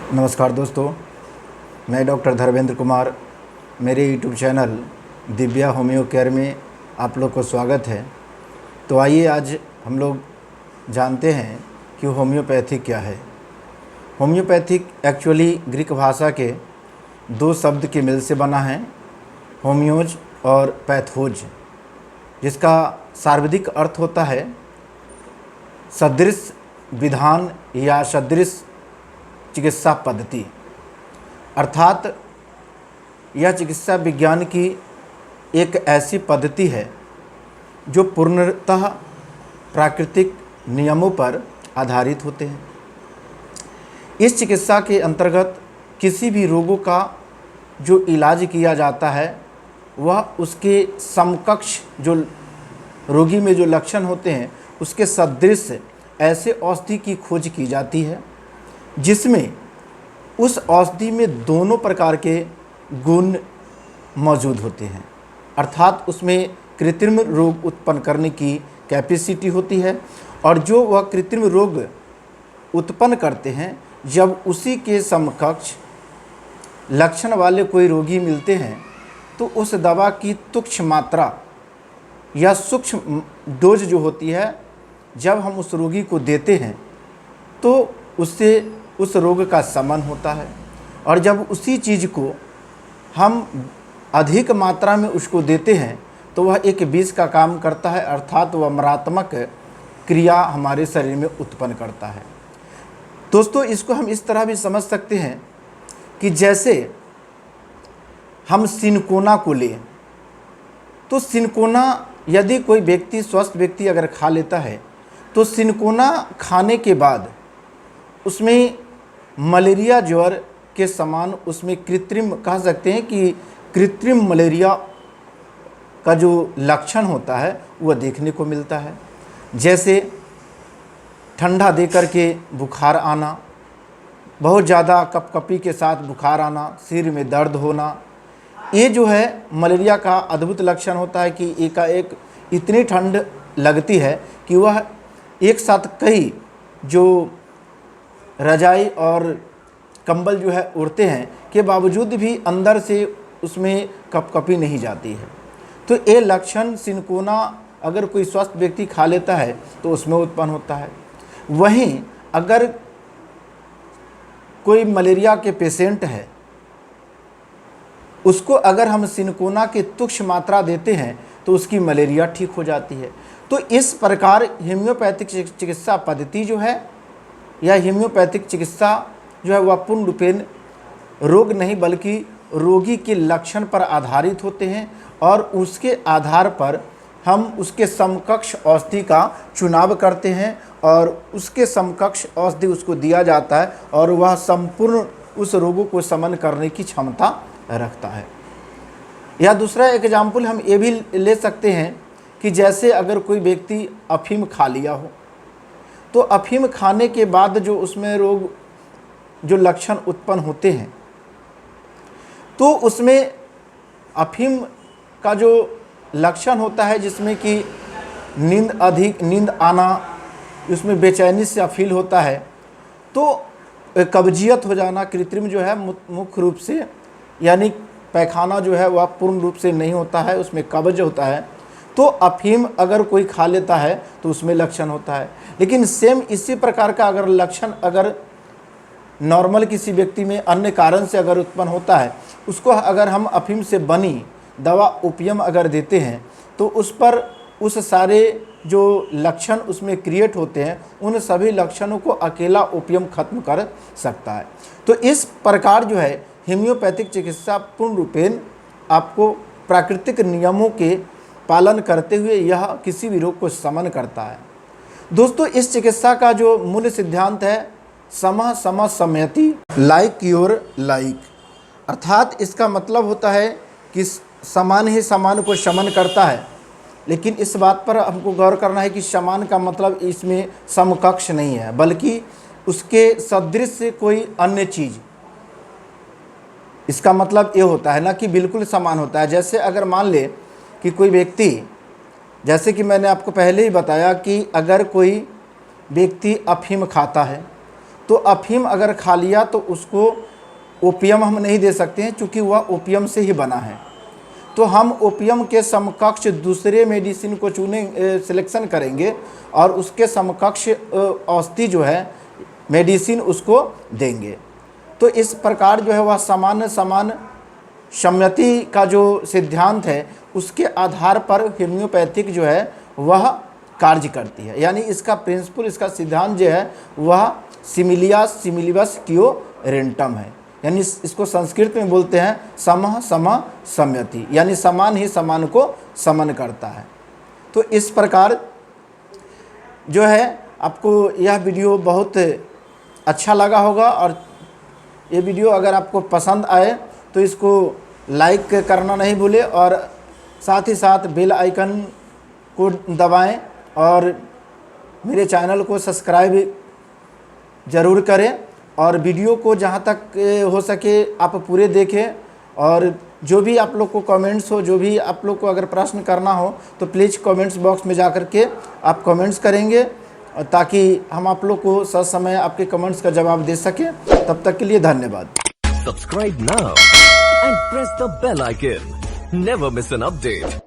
नमस्कार दोस्तों, मैं डॉक्टर धर्मेंद्र कुमार। मेरे YouTube channel Divya homeo care में आप लोग को स्वागत है। तो आइए आज हम लोग जानते हैं कि होम्योपैथिक क्या है। होम्योपैथिक एक्चुअली ग्रीक भाषा के दो शब्द के मेल से बना है, होम्योज और पैथोज, जिसका शाब्दिक अर्थ होता है सदृश विधान या सदृश चिकित्सा पद्धति। अर्थात यह चिकित्सा विज्ञान की एक ऐसी पद्धति है जो पूर्णतः प्राकृतिक नियमों पर आधारित होते हैं। इस चिकित्सा के अंतर्गत किसी भी रोगों का जो इलाज किया जाता है वह उसके समकक्ष जो रोगी में जो लक्षण होते हैं उसके सदृश ऐसे औषधि की खोज की जाती है जिसमें उस औषधि में दोनों प्रकार के गुण मौजूद होते हैं। अर्थात उसमें कृत्रिम रोग उत्पन्न करने की कैपेसिटी होती है, और जो वह कृत्रिम रोग उत्पन्न करते हैं जब उसी के समकक्ष लक्षण वाले कोई रोगी मिलते हैं तो उस दवा की तुच्छ मात्रा या सूक्ष्म डोज जो होती है जब हम उस रोगी को देते हैं तो उससे उस रोग का शमन होता है। और जब उसी चीज़ को हम अधिक मात्रा में उसको देते हैं तो वह एक विष का काम करता है, अर्थात वह मारात्मक क्रिया हमारे शरीर में उत्पन्न करता है। दोस्तों, इसको हम इस तरह भी समझ सकते हैं कि जैसे हम सिनकोना को लें तो सिनकोना यदि कोई व्यक्ति स्वस्थ व्यक्ति अगर खा लेता है तो सिनकोना खाने के बाद उसमें मलेरिया ज्वर के समान उसमें कृत्रिम कह सकते हैं कि कृत्रिम मलेरिया का जो लक्षण होता है वह देखने को मिलता है। जैसे ठंडा दे कर के बुखार आना, बहुत ज़्यादा कपकपी के साथ बुखार आना, सिर में दर्द होना, ये जो है मलेरिया का अद्भुत लक्षण होता है कि एकाएक इतनी ठंड लगती है कि वह एक साथ कई जो रजाई और कंबल जो है उड़ते हैं के बावजूद भी अंदर से उसमें कपकपी नहीं जाती है। तो ये लक्षण सिनकोना अगर कोई स्वस्थ व्यक्ति खा लेता है तो उसमें उत्पन्न होता है। वहीं अगर कोई मलेरिया के पेशेंट है उसको अगर हम सिनकोना की तुच्छ मात्रा देते हैं तो उसकी मलेरिया ठीक हो जाती है। तो इस प्रकार होम्योपैथिक चिकित्सा पद्धति जो है या होम्योपैथिक चिकित्सा जो है वह पूर्ण रूपेण रोग नहीं बल्कि रोगी के लक्षण पर आधारित होते हैं, और उसके आधार पर हम उसके समकक्ष औषधि का चुनाव करते हैं और उसके समकक्ष औषधि उसको दिया जाता है और वह संपूर्ण उस रोगों को शमन करने की क्षमता रखता है। या दूसरा एग्जाम्पल हम ये भी ले सकते हैं कि जैसे अगर कोई व्यक्ति अफीम खा लिया हो तो अफीम खाने के बाद जो उसमें रोग जो लक्षण उत्पन्न होते हैं तो उसमें अफीम का जो लक्षण होता है जिसमें कि नींद आना, उसमें बेचैनी से फील होता है, तो कब्जियत हो जाना, कृत्रिम जो है मुख्य रूप से यानी पैखाना जो है वह पूर्ण रूप से नहीं होता है, उसमें कब्ज होता है। तो अफीम अगर कोई खा लेता है तो उसमें लक्षण होता है। लेकिन सेम इसी प्रकार का अगर लक्षण अगर नॉर्मल किसी व्यक्ति में अन्य कारण से अगर उत्पन्न होता है, उसको अगर हम अफीम से बनी दवा ओपियम अगर देते हैं तो उस पर उस सारे जो लक्षण उसमें क्रिएट होते हैं उन सभी लक्षणों को अकेला ओपियम खत्म कर सकता है। तो इस प्रकार जो है होम्योपैथिक चिकित्सा पूर्ण रूपेण आपको प्राकृतिक नियमों के पालन करते हुए यह किसी भी रोग को शमन करता है। दोस्तों, इस चिकित्सा का जो मूल सिद्धांत है समः समः शमयति, लाइक क्योर लाइक, अर्थात इसका मतलब होता है कि समान ही समान को शमन करता है। लेकिन इस बात पर हमको गौर करना है कि समान का मतलब इसमें समकक्ष नहीं है बल्कि उसके सदृश से कोई अन्य चीज़, इसका मतलब ये होता है ना कि बिल्कुल समान होता है। जैसे अगर मान ले कि कोई व्यक्ति, जैसे कि मैंने आपको पहले ही बताया कि अगर कोई व्यक्ति अफीम खाता है तो अफीम अगर खा लिया तो उसको ओपियम हम नहीं दे सकते हैं, चूँकि वह ओपियम से ही बना है। तो हम ओपियम के समकक्ष दूसरे मेडिसिन को सिलेक्शन करेंगे और उसके समकक्ष औषधि जो है मेडिसिन उसको देंगे। तो इस प्रकार जो है वह समान सम्यति का जो सिद्धांत है उसके आधार पर होम्योपैथिक जो है वह कार्य करती है। यानी इसका प्रिंसिपल, इसका सिद्धांत जो है वह सिमिलियास सिमिलिबस क्योरेंटम है। यानी इसको संस्कृत में बोलते हैं समः समः सम्यति, यानी समान ही समान को समन करता है। तो इस प्रकार जो है आपको यह वीडियो बहुत अच्छा लगा होगा, और ये वीडियो अगर आपको पसंद आए तो इसको लाइक करना नहीं भूलें और साथ ही साथ बेल आइकन को दबाएं और मेरे चैनल को सब्सक्राइब ज़रूर करें। और वीडियो को जहाँ तक हो सके आप पूरे देखें, और जो भी आप लोग को कमेंट्स हो, जो भी आप लोग को अगर प्रश्न करना हो तो प्लीज़ कमेंट्स बॉक्स में जा कर के आप कमेंट्स करेंगे, ताकि हम आप लोग को समय आपके कमेंट्स का जवाब दे सकें। तब तक के लिए धन्यवाद। Subscribe now and press the bell icon. Never miss an update.